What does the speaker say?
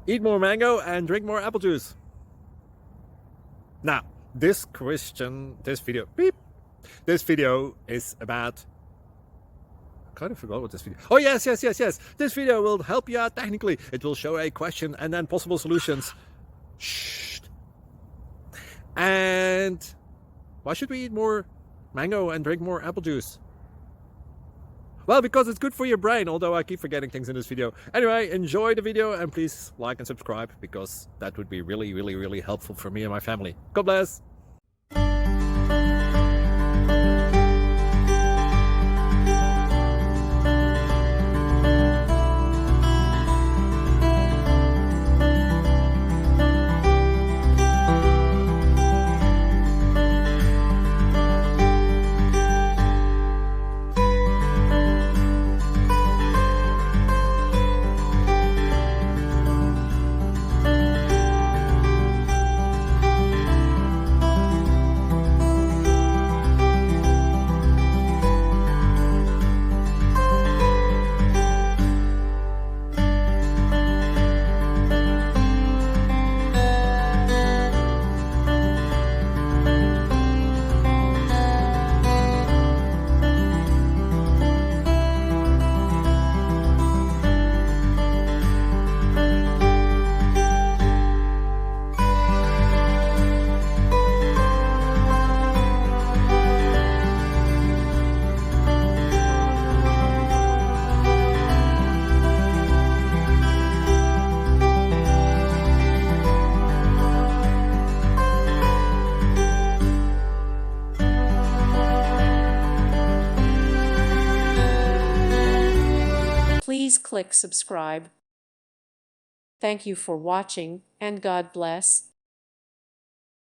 Eat more mango and drink more apple juice. Now, this video is about, I kind of forgot what this video. Oh, yes. This video will help you out technically. It will show a question and then possible solutions. Shh. And why should we eat more mango and drink more apple juice? Well, because it's good for your brain, although I keep forgetting things in this video. Anyway, enjoy the video and please like and subscribe, because that would be really helpful for me and my family. God bless! Please click subscribe. Thank you for watching, and God bless.